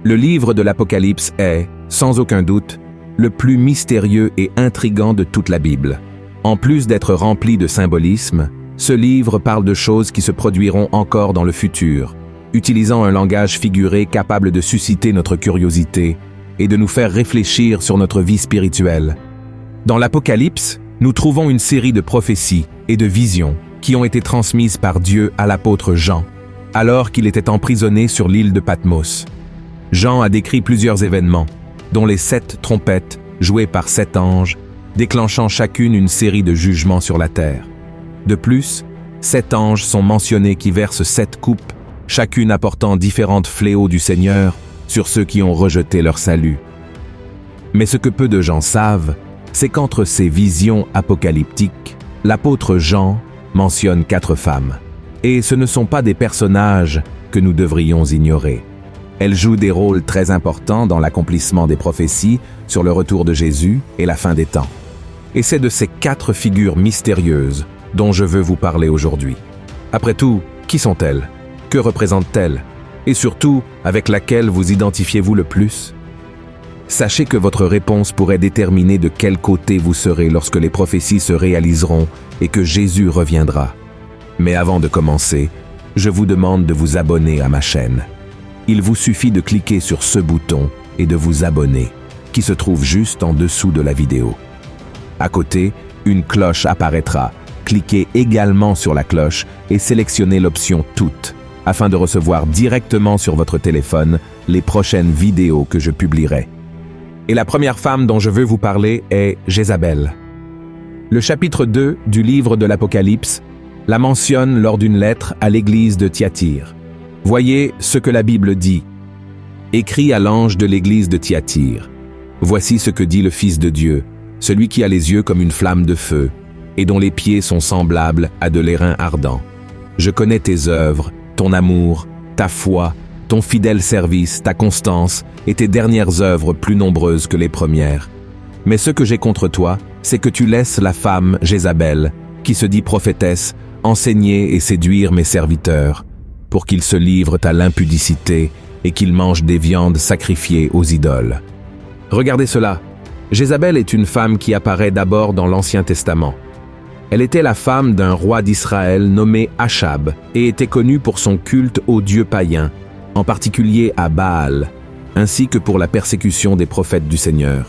Le livre de l'Apocalypse est, sans aucun doute, le plus mystérieux et intrigant de toute la Bible. En plus d'être rempli de symbolisme, ce livre parle de choses qui se produiront encore dans le futur, utilisant un langage figuré capable de susciter notre curiosité et de nous faire réfléchir sur notre vie spirituelle. Dans l'Apocalypse, nous trouvons une série de prophéties et de visions qui ont été transmises par Dieu à l'apôtre Jean, alors qu'il était emprisonné sur l'île de Patmos. Jean a décrit plusieurs événements, dont les 7 trompettes jouées par 7 anges, déclenchant chacune une série de jugements sur la terre. De plus, 7 anges sont mentionnés qui versent 7 coupes, chacune apportant différents fléaux du Seigneur sur ceux qui ont rejeté leur salut. Mais ce que peu de gens savent, c'est qu'entre ces visions apocalyptiques, l'apôtre Jean mentionne 4 femmes. Et ce ne sont pas des personnages que nous devrions ignorer. Elles jouent des rôles très importants dans l'accomplissement des prophéties sur le retour de Jésus et la fin des temps. Et c'est de ces 4 figures mystérieuses dont je veux vous parler aujourd'hui. Après tout, qui sont-elles? Que représentent-elles? Et surtout, avec laquelle vous identifiez-vous le plus? Sachez que votre réponse pourrait déterminer de quel côté vous serez lorsque les prophéties se réaliseront et que Jésus reviendra. Mais avant de commencer, je vous demande de vous abonner à ma chaîne. Il vous suffit de cliquer sur ce bouton et de vous abonner, qui se trouve juste en dessous de la vidéo. À côté, une cloche apparaîtra. Cliquez également sur la cloche et sélectionnez l'option « Toutes » afin de recevoir directement sur votre téléphone les prochaines vidéos que je publierai. Et la première femme dont je veux vous parler est Jézabel. Le chapitre 2 du livre de l'Apocalypse la mentionne lors d'une lettre à l'église de Thyatire. Voyez ce que la Bible dit. Écrit à l'ange de l'église de Thyatire. Voici ce que dit le Fils de Dieu, celui qui a les yeux comme une flamme de feu, et dont les pieds sont semblables à de l'airain ardent. Je connais tes œuvres, ton amour, ta foi, ton fidèle service, ta constance et tes dernières œuvres plus nombreuses que les premières. Mais ce que j'ai contre toi, c'est que tu laisses la femme Jézabel, qui se dit prophétesse, enseigner et séduire mes serviteurs, pour qu'ils se livrent à l'impudicité et qu'ils mangent des viandes sacrifiées aux idoles. Regardez cela. Jézabel est une femme qui apparaît d'abord dans l'Ancien Testament. Elle était la femme d'un roi d'Israël nommé Achab et était connue pour son culte aux dieux païens, en particulier à Baal, ainsi que pour la persécution des prophètes du Seigneur.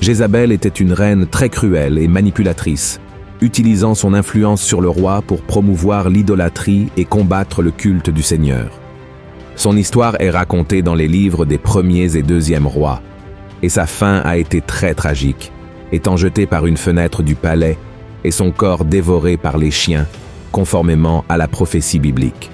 Jézabel était une reine très cruelle et manipulatrice, utilisant son influence sur le roi pour promouvoir l'idolâtrie et combattre le culte du Seigneur. Son histoire est racontée dans les livres des 1er et 2e rois, et sa fin a été très tragique, étant jetée par une fenêtre du palais et son corps dévoré par les chiens, conformément à la prophétie biblique.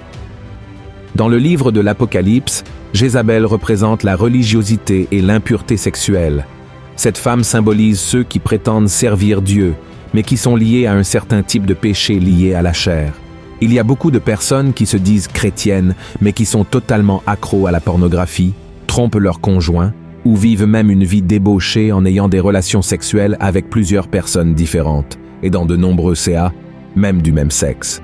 Dans le livre de l'Apocalypse, Jézabel représente la religiosité et l'impureté sexuelle. Cette femme symbolise ceux qui prétendent servir Dieu, mais qui sont liés à un certain type de péché lié à la chair. Il y a beaucoup de personnes qui se disent chrétiennes, mais qui sont totalement accros à la pornographie, trompent leurs conjoints, ou vivent même une vie débauchée en ayant des relations sexuelles avec plusieurs personnes différentes, et dans de nombreux CA, même du même sexe.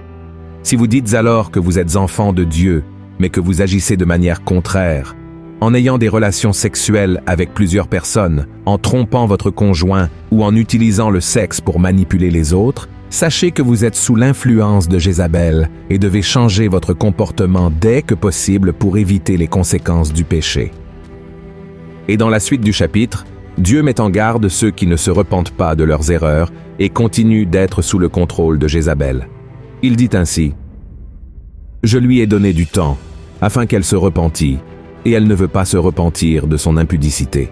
Si vous dites alors que vous êtes enfant de Dieu, mais que vous agissez de manière contraire, en ayant des relations sexuelles avec plusieurs personnes, en trompant votre conjoint ou en utilisant le sexe pour manipuler les autres, sachez que vous êtes sous l'influence de Jézabel et devez changer votre comportement dès que possible pour éviter les conséquences du péché. Et dans la suite du chapitre, Dieu met en garde ceux qui ne se repentent pas de leurs erreurs et continuent d'être sous le contrôle de Jézabel. Il dit ainsi: « Je lui ai donné du temps, afin qu'elle se repentît, et elle ne veut pas se repentir de son impudicité.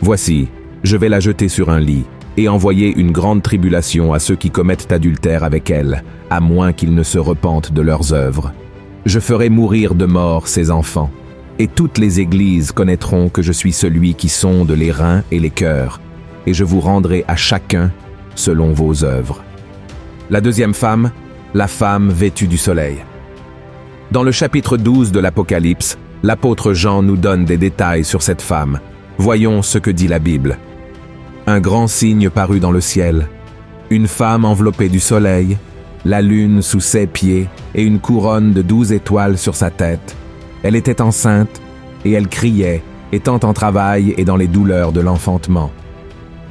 Voici, je vais la jeter sur un lit, et envoyer une grande tribulation à ceux qui commettent adultère avec elle, à moins qu'ils ne se repentent de leurs œuvres. Je ferai mourir de mort ses enfants, et toutes les églises connaîtront que je suis celui qui sonde les reins et les cœurs, et je vous rendrai à chacun selon vos œuvres. » La deuxième femme, la femme vêtue du soleil. Dans le chapitre 12 de l'Apocalypse, l'apôtre Jean nous donne des détails sur cette femme. Voyons ce que dit la Bible. Un grand signe parut dans le ciel, une femme enveloppée du soleil, la lune sous ses pieds et une couronne de 12 étoiles sur sa tête. Elle était enceinte et elle criait étant en travail et dans les douleurs de l'enfantement.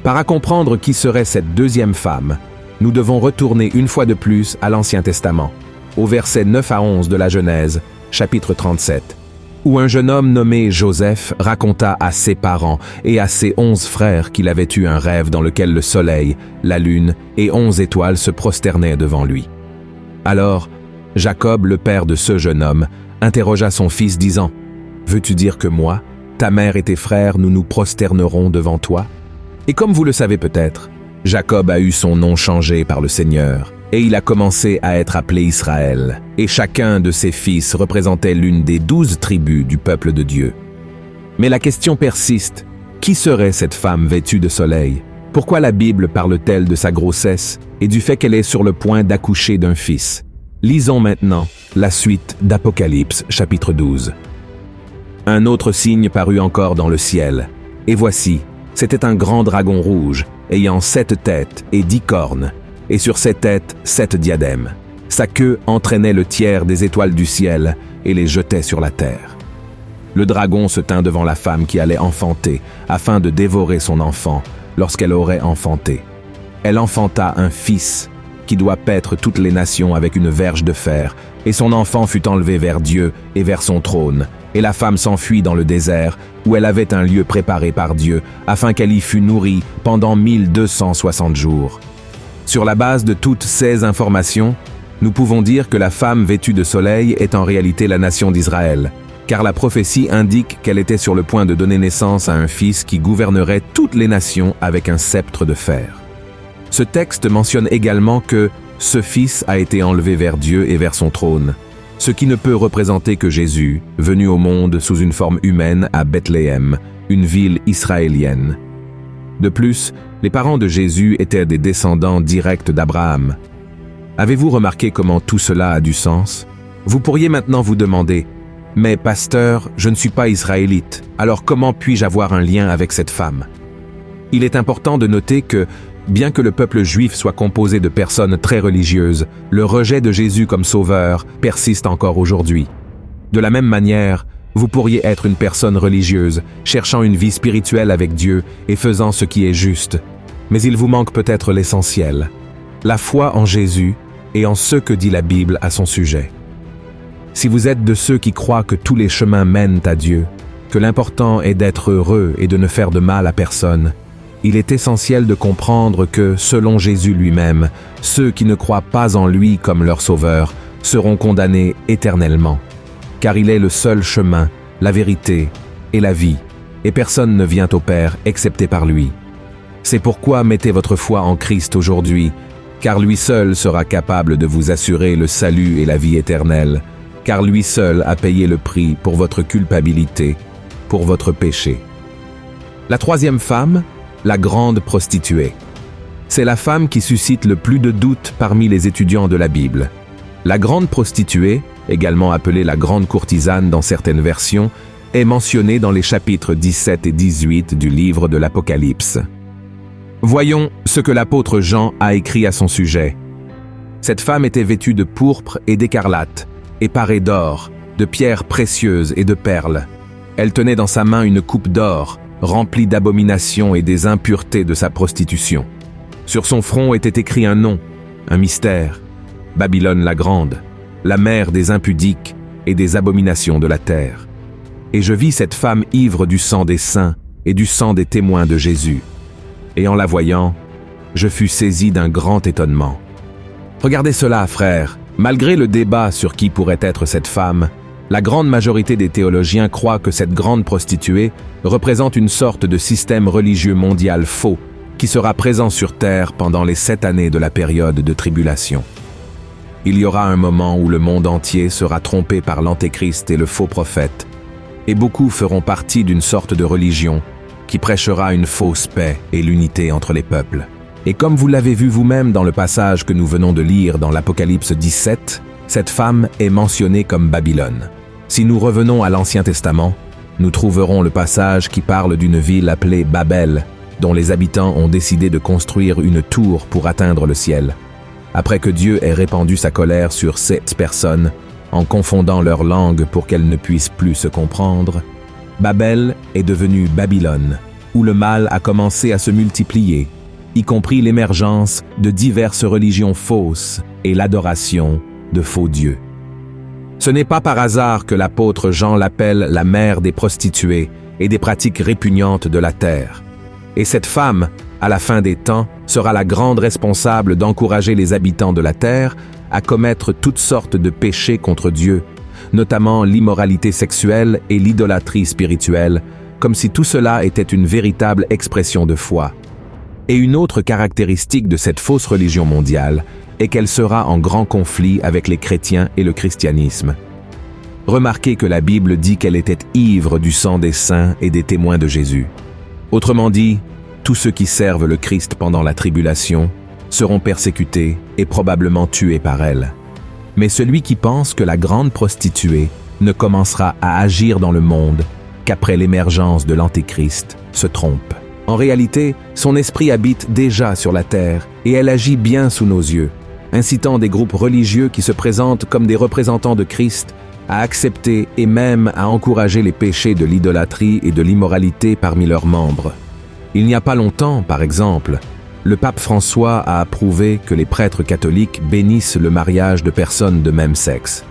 Para comprendre qui serait cette deuxième femme, nous devons retourner une fois de plus à l'Ancien Testament, au verset 9 à 11 de la Genèse, chapitre 37, où un jeune homme nommé Joseph raconta à ses parents et à ses 11 frères qu'il avait eu un rêve dans lequel le soleil, la lune et 11 étoiles se prosternaient devant lui. Alors, Jacob, le père de ce jeune homme, interrogea son fils disant « Veux-tu dire que moi, ta mère et tes frères, nous nous prosternerons devant toi ?» Et comme vous le savez peut-être, Jacob a eu son nom changé par le Seigneur, et il a commencé à être appelé Israël, et chacun de ses fils représentait l'une des 12 tribus du peuple de Dieu. Mais la question persiste, qui serait cette femme vêtue de soleil? Pourquoi la Bible parle-t-elle de sa grossesse et du fait qu'elle est sur le point d'accoucher d'un fils? Lisons maintenant la suite d'Apocalypse, chapitre 12. Un autre signe parut encore dans le ciel, et voici, c'était un grand dragon rouge, ayant 7 têtes et 10 cornes, et sur ses têtes 7 diadèmes. Sa queue entraînait le tiers des étoiles du ciel et les jetait sur la terre. Le dragon se tint devant la femme qui allait enfanter, afin de dévorer son enfant, lorsqu'elle aurait enfanté. Elle enfanta un fils, qui doit paître toutes les nations avec une verge de fer, et son enfant fut enlevé vers Dieu et vers son trône, et la femme s'enfuit dans le désert, où elle avait un lieu préparé par Dieu, afin qu'elle y fût nourrie pendant 1260 jours. Sur la base de toutes ces informations, nous pouvons dire que la femme vêtue de soleil est en réalité la nation d'Israël, car la prophétie indique qu'elle était sur le point de donner naissance à un fils qui gouvernerait toutes les nations avec un sceptre de fer. Ce texte mentionne également que ce fils a été enlevé vers Dieu et vers son trône, ce qui ne peut représenter que Jésus, venu au monde sous une forme humaine à Bethléem, une ville israélienne. De plus, les parents de Jésus étaient des descendants directs d'Abraham. Avez-vous remarqué comment tout cela a du sens? Vous pourriez maintenant vous demander, « Mais pasteur, je ne suis pas israélite, alors comment puis-je avoir un lien avec cette femme ?» Il est important de noter que, bien que le peuple juif soit composé de personnes très religieuses, le rejet de Jésus comme sauveur persiste encore aujourd'hui. De la même manière, vous pourriez être une personne religieuse, cherchant une vie spirituelle avec Dieu et faisant ce qui est juste. Mais il vous manque peut-être l'essentiel, la foi en Jésus et en ce que dit la Bible à son sujet. Si vous êtes de ceux qui croient que tous les chemins mènent à Dieu, que l'important est d'être heureux et de ne faire de mal à personne, il est essentiel de comprendre que, selon Jésus lui-même, ceux qui ne croient pas en lui comme leur sauveur seront condamnés éternellement, car il est le seul chemin, la vérité et la vie, et personne ne vient au Père excepté par lui. C'est pourquoi mettez votre foi en Christ aujourd'hui, car lui seul sera capable de vous assurer le salut et la vie éternelle, car lui seul a payé le prix pour votre culpabilité, pour votre péché. La troisième femme, la grande prostituée. C'est la femme qui suscite le plus de doutes parmi les étudiants de la Bible. La grande prostituée, également appelée la grande courtisane dans certaines versions, est mentionnée dans les chapitres 17 et 18 du livre de l'Apocalypse. Voyons ce que l'apôtre Jean a écrit à son sujet. Cette femme était vêtue de pourpre et d'écarlate, et parée d'or, de pierres précieuses et de perles. Elle tenait dans sa main une coupe d'or, remplie d'abominations et des impuretés de sa prostitution. Sur son front était écrit un nom, un mystère, Babylone la grande, la mère des impudiques et des abominations de la terre. Et je vis cette femme ivre du sang des saints et du sang des témoins de Jésus. Et en la voyant, je fus saisi d'un grand étonnement. Regardez cela, frères, malgré le débat sur qui pourrait être cette femme, la grande majorité des théologiens croient que cette grande prostituée représente une sorte de système religieux mondial faux qui sera présent sur terre pendant les 7 années de la période de tribulation. Il y aura un moment où le monde entier sera trompé par l'Antéchrist et le faux prophète, et beaucoup feront partie d'une sorte de religion qui prêchera une fausse paix et l'unité entre les peuples. Et comme vous l'avez vu vous-même dans le passage que nous venons de lire dans l'Apocalypse 17, cette femme est mentionnée comme Babylone. Si nous revenons à l'Ancien Testament, nous trouverons le passage qui parle d'une ville appelée Babel, dont les habitants ont décidé de construire une tour pour atteindre le ciel. Après que Dieu ait répandu sa colère sur cette personne, en confondant leur langue pour qu'elles ne puissent plus se comprendre, Babel est devenu Babylone, où le mal a commencé à se multiplier, y compris l'émergence de diverses religions fausses et l'adoration de faux dieux. Ce n'est pas par hasard que l'apôtre Jean l'appelle la mère des prostituées et des pratiques répugnantes de la terre. Et cette femme, à la fin des temps, sera la grande responsable d'encourager les habitants de la terre à commettre toutes sortes de péchés contre Dieu, notamment l'immoralité sexuelle et l'idolâtrie spirituelle, comme si tout cela était une véritable expression de foi. Et une autre caractéristique de cette fausse religion mondiale est qu'elle sera en grand conflit avec les chrétiens et le christianisme. Remarquez que la Bible dit qu'elle était ivre du sang des saints et des témoins de Jésus. Autrement dit, tous ceux qui servent le Christ pendant la tribulation seront persécutés et probablement tués par elle. Mais celui qui pense que la grande prostituée ne commencera à agir dans le monde qu'après l'émergence de l'Antéchrist se trompe. En réalité, son esprit habite déjà sur la terre et elle agit bien sous nos yeux, incitant des groupes religieux qui se présentent comme des représentants de Christ à accepter et même à encourager les péchés de l'idolâtrie et de l'immoralité parmi leurs membres. Il n'y a pas longtemps, par exemple, le pape François a approuvé que les prêtres catholiques bénissent le mariage de personnes de même sexe.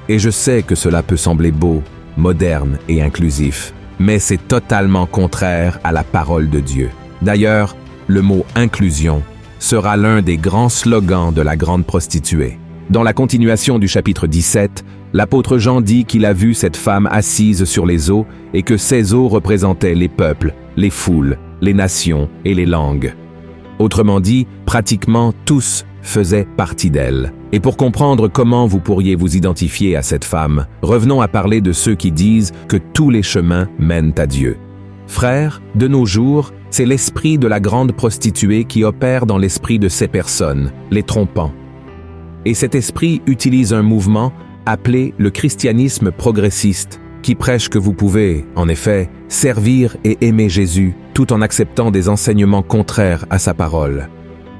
Et je sais que cela peut sembler beau, moderne et inclusif, mais c'est totalement contraire à la parole de Dieu. D'ailleurs, le mot « inclusion » sera l'un des grands slogans de la grande prostituée. Dans la continuation du chapitre 17, l'apôtre Jean dit qu'il a vu cette femme assise sur les eaux et que ces eaux représentaient les peuples, les foules, les nations et les langues. Autrement dit, pratiquement tous faisaient partie d'elle. Et pour comprendre comment vous pourriez vous identifier à cette femme, revenons à parler de ceux qui disent que tous les chemins mènent à Dieu. Frères, de nos jours, c'est l'esprit de la grande prostituée qui opère dans l'esprit de ces personnes, les trompant. Et cet esprit utilise un mouvement appelé le christianisme progressiste, qui prêche que vous pouvez, en effet, servir et aimer Jésus tout en acceptant des enseignements contraires à sa parole.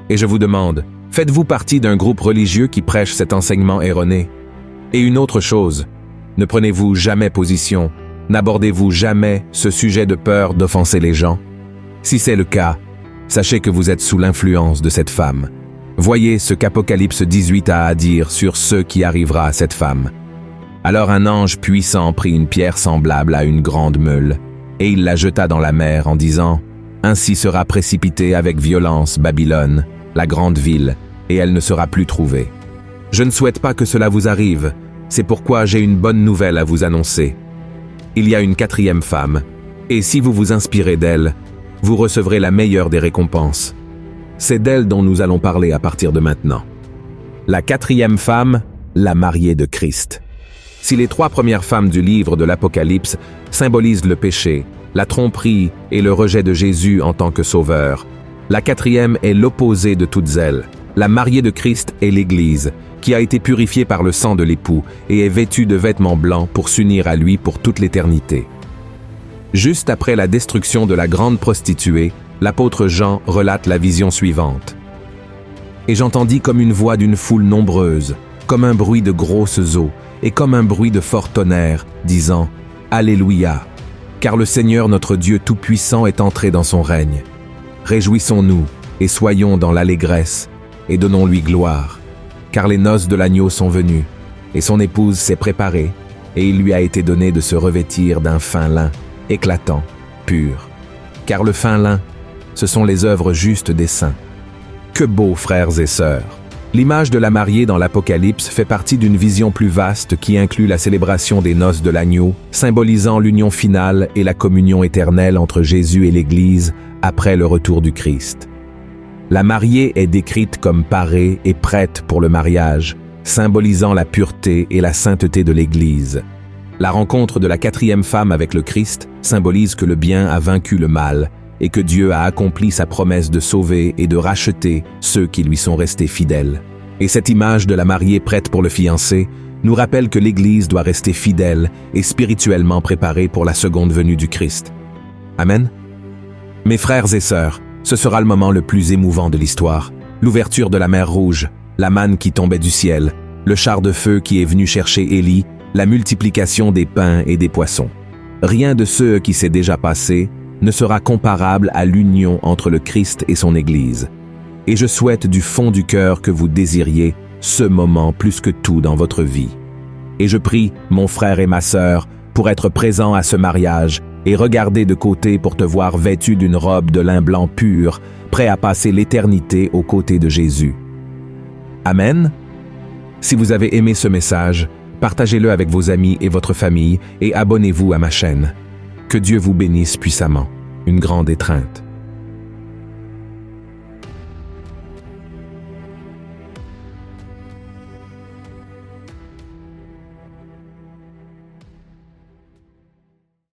Et je vous demande, faites-vous partie d'un groupe religieux qui prêche cet enseignement erroné? Et une autre chose, ne prenez-vous jamais position, n'abordez-vous jamais ce sujet de peur d'offenser les gens? Si c'est le cas, sachez que vous êtes sous l'influence de cette femme. Voyez ce qu'Apocalypse 18 a à dire sur ce qui arrivera à cette femme. Alors un ange puissant prit une pierre semblable à une grande meule, et il la jeta dans la mer en disant « Ainsi sera précipitée avec violence Babylone, la grande ville, et elle ne sera plus trouvée. » Je ne souhaite pas que cela vous arrive, c'est pourquoi j'ai une bonne nouvelle à vous annoncer. Il y a une quatrième femme, et si vous vous inspirez d'elle, vous recevrez la meilleure des récompenses. C'est d'elle dont nous allons parler à partir de maintenant. La quatrième femme, la mariée de Christ. Si les trois premières femmes du livre de l'Apocalypse symbolisent le péché, la tromperie et le rejet de Jésus en tant que sauveur, la quatrième est l'opposé de toutes elles. La mariée de Christ est l'Église, qui a été purifiée par le sang de l'époux et est vêtue de vêtements blancs pour s'unir à lui pour toute l'éternité. Juste après la destruction de la grande prostituée, l'apôtre Jean relate la vision suivante. « Et j'entendis comme une voix d'une foule nombreuse, comme un bruit de grosses eaux, et comme un bruit de fort tonnerre, disant « Alléluia, car le Seigneur notre Dieu Tout-Puissant est entré dans son règne. Réjouissons-nous et soyons dans l'allégresse, et donnons-lui gloire, car les noces de l'agneau sont venues, et son épouse s'est préparée, et il lui a été donné de se revêtir d'un fin lin, éclatant, pur. Car le fin lin, ce sont les œuvres justes des saints. Que beau, frères et sœurs! L'image de la mariée dans l'Apocalypse fait partie d'une vision plus vaste qui inclut la célébration des noces de l'agneau, symbolisant l'union finale et la communion éternelle entre Jésus et l'Église après le retour du Christ. La mariée est décrite comme parée et prête pour le mariage, symbolisant la pureté et la sainteté de l'Église. La rencontre de la quatrième femme avec le Christ symbolise que le bien a vaincu le mal et que Dieu a accompli sa promesse de sauver et de racheter ceux qui lui sont restés fidèles. Et cette image de la mariée prête pour le fiancé nous rappelle que l'Église doit rester fidèle et spirituellement préparée pour la seconde venue du Christ. Amen. Mes frères et sœurs, ce sera le moment le plus émouvant de l'histoire. L'ouverture de la mer Rouge, la manne qui tombait du ciel, le char de feu qui est venu chercher Élie, la multiplication des pains et des poissons. rien de ce qui s'est déjà passé ne sera comparable à l'union entre le Christ et son Église. Et je souhaite du fond du cœur que vous désiriez ce moment plus que tout dans votre vie. Et je prie, mon frère et ma sœur, pour être présent à ce mariage et regarder de côté pour te voir vêtu d'une robe de lin blanc pur, prêt à passer l'éternité aux côtés de Jésus. Amen. Si vous avez aimé ce message, partagez-le avec vos amis et votre famille et abonnez-vous à ma chaîne. Que Dieu vous bénisse puissamment. Une grande étreinte.